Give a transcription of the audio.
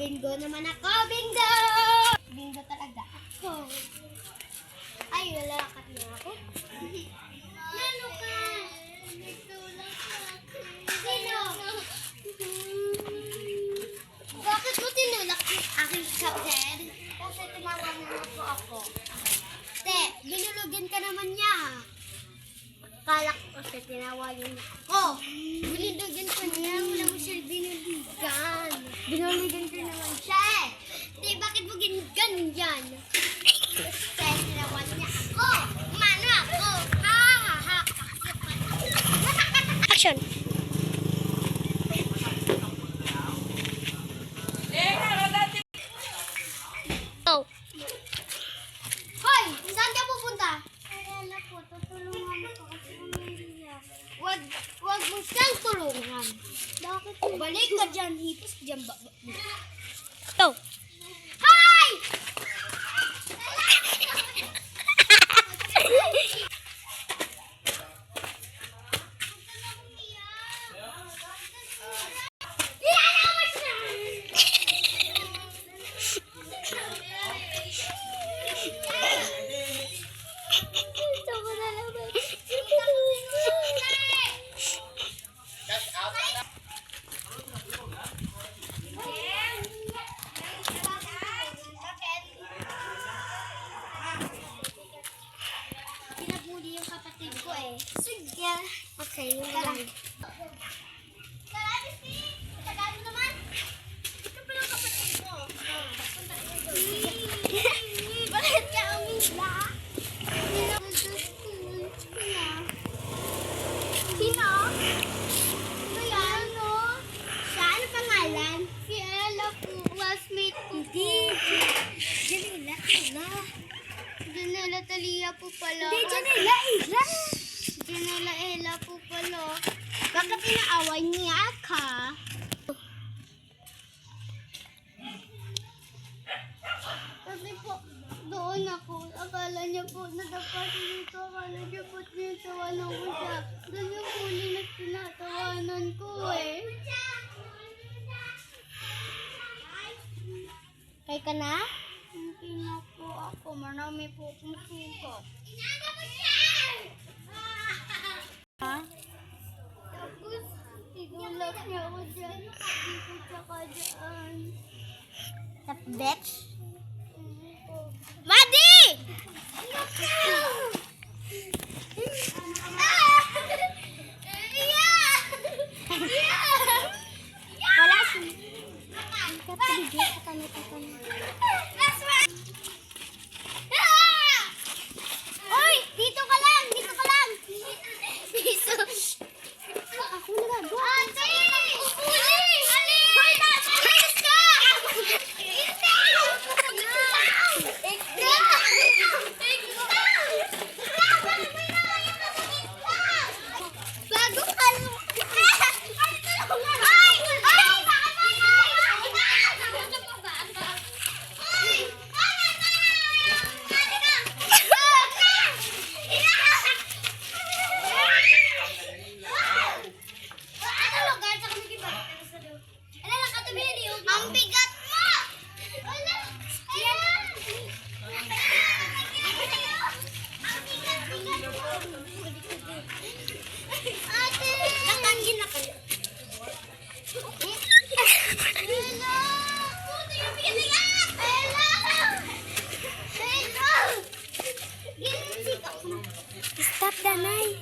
Bingo naman ako, bingo! Bingo talaga ako. Ay, wala kat na ako. Nano ka? Nagtulak sa akin. Sino? Bakit mo tinulak yung aking kapatid? Kasi tinawag na po ako. Te, binulugan ka naman niya. Kalak ko kasi tinawagin ako. Binulugan ko niya, wala mo siya binulugan. Binulugan ko naman siya eh. Te, bakit mo ganyan yan? Kasi tinawagin niya ako. Umano ako. Ha ha ha. Action. Oh. Hoy, saan ka pupunta? Wala po, tutulungan ko kasi umiiyak. Wag mo siyang tulungan. Bakit? Balik ka dyan, hipos dyan ba? Ito. Hi! Pinagmuli yung kapatid ko eh. Sige. Okay, yun lang. Tara, Disney! Tagal naman. Ito pa yung kapatid mo. Bakit ka umila? Sino? Ito yan, no? Siya, ano pangalan? Si Ella po, classmate ko po. Janela, Ella. Janela Talia po pala. Hindi, Janela Ella. Janela Ella po pala. Bakit inaaway niya ka? Kasi po, doon ako. Akala niya po nadapat dito. Akala niya po tinatawanan ko siya. Ganyan po na tinatawanan ko eh. Kay ka na? Hindi na po ako. Marami po akong sugat. Ha? Tapos, tinulak niya ako dyan. Dito tsaka dyan. Sa bitch? Madi! Wala si... Kapagigil ka kami. Oy! Dito ka lang! Dito ka lang! Dito! Ako nagagawa. Ate! Uli! Ali! Hoy! Alis ka! Bago ka lang! Ang bigat mo! Ate! Nakangin na kayo. Bella! Puto yung bigat! Bella! Bella! Stop, Danay!